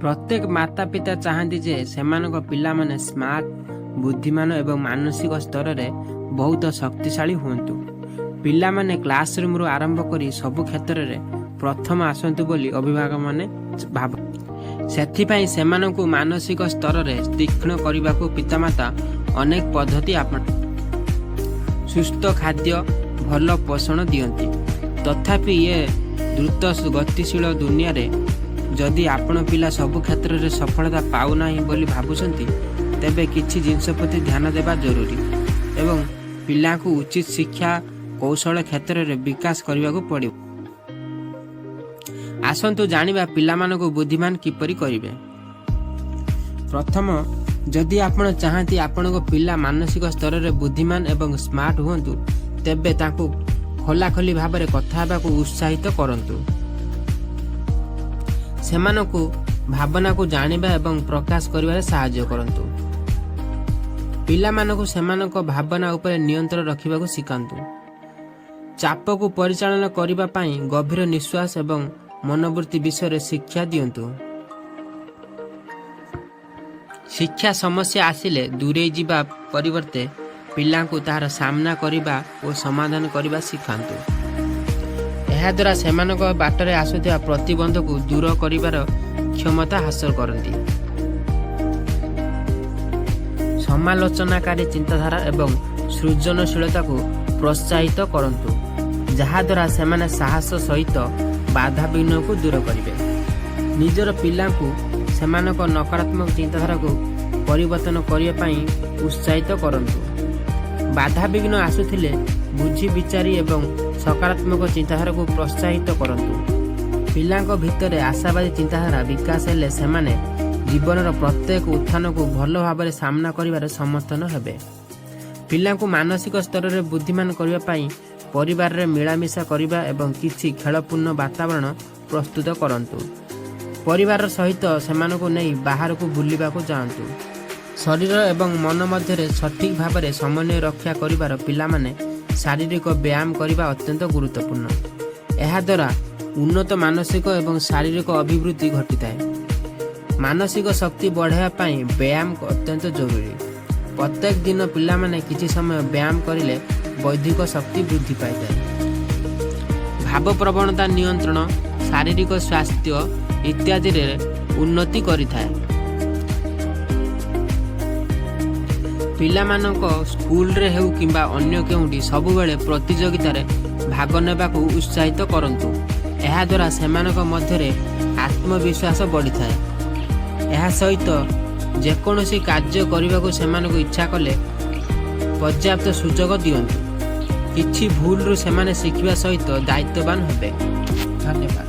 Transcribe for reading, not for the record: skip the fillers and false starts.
प्रत्येक माता पिता चाहती जे सेमानक पिला माने स्मार्ट बुद्धिमान एवं मानसिक स्तर रे बहुत शक्तिशाली हुंतु। पिला माने क्लासरूम रु आरंभ करी सबु क्षेत्र रे प्रथम आसंतु बोली अभिभावक माने भाव सेथिपाई सेमानकु मानसिक स्तर रे तीक्ष्ण करबाकू पितामाता अनेक पद्धति आपण सुस्थ खाद्य भल पोषण दियंती। तथापि ये द्रुत गतिशील दुनिया रे जदि आपण पिला सबु क्षेत्र रे सफलता पाउ नाही बोली भाबुसंती तेबे किछि जिंस प्रति ध्यान देबा जरूरी एवं पिला को उचित शिक्षा कौशल क्षेत्र रे विकास करबाकू पड़िबो। आसंतु जानिबा पिला मानको बुद्धिमान किपरि करिवे। प्रथम जदि आपण चाहती आपनको पिला मानसिक स्तर रे बुद्धिमान एवं स्मार्ट हुंतु तेबे ताकू खोलाखोली भाबरे कथा हेबाकू उत्साहित करंतु। सेमानकू भावना को जानिबा एवं प्रकाश करिबारे सहायता करंतु। पिला मानकू सेमानक भावना उपरे नियंत्रण रखिबाकू सिखांतु। चाप को परिचालन करिबा पई गभीर निश्वास एवं मनोवृत्ति विषय शिक्षा दियंतु। शिक्षा समस्या आसिले दूरे जीवा परिवर्ते पिला को तार सामना करिबा और समाधान करिबा सिखांतु। एहा द्वारा सेमानक बाटरे आसुथिबा प्रतिबंध को दूर करिबार क्षमता हासिल करती। समालोचनाकारी चिंताधारा एवं सृजनशीलता को प्रोत्साहित करंतु जहा द्वारा सेमाने साहस सहित बाधा विघ्न को दूर करिवे। निजर पिला को सेमानक नकारात्मक चिंताधारा को परिवर्तन करिया पई उत्साहित करंतु। बाधा विघ्न आसुथिले बुझी विचारी एवं सकारात्मक चिंताधारा को प्रोत्साहित करंतु। पिलांक भितरे आशावादी चिंताधारा विकास हेले सेमाने जीवनर प्रत्येक उत्थान को भल भाव सामना करिबारे समर्थन हेबे। पिलांकु मानसिक स्तर रे बुद्धिमान करिबा पई परिवार रे मिलामिशा करिबा एवं किछि खेलपूर्ण वातावरण प्रस्तुत करंतु। परिवार सहित सेमानकु नै बाहर को बुलिबा को जांतु। शरीर एवं मन मध्य सठिक भाव में समन्वय रक्षा करिबार पिला माने शारीरिक व्यायाम करने अत्यंत गुरुत्वपूर्ण। यह द्वारा उन्नत मानसिक एवं शारीरिक अभिवृद्धि घटी थाए। मानसिक शक्ति बढ़ाई व्यायाम अत्यंत जरूरी। प्रत्येक दिन पिला माने किछि समय व्यायाम करिले बौद्धिक शक्ति वृद्धि पाई थाए। भाव प्रवणता नियंत्रण शारीरिक स्वास्थ्य इत्यादि रे उन्नति करि थाए। पिला मानक स्कूल रे हेउ किंबा अन्य केउंटी सबु बेले प्रतियोगिता रे भाग नेबाकू उत्साहित करंतु। एहा द्वारा सेमानक मध्यरे आत्मविश्वास बढ़ी थाए। एहा सहित जेकोनोसी कार्य करबाकू सेमानक इच्छा कले पर्याप्त सुजोग दियंतु। किछि भूल रु सेमाने शिखिबा सहित दायित्ववान हेबे। धन्यवाद।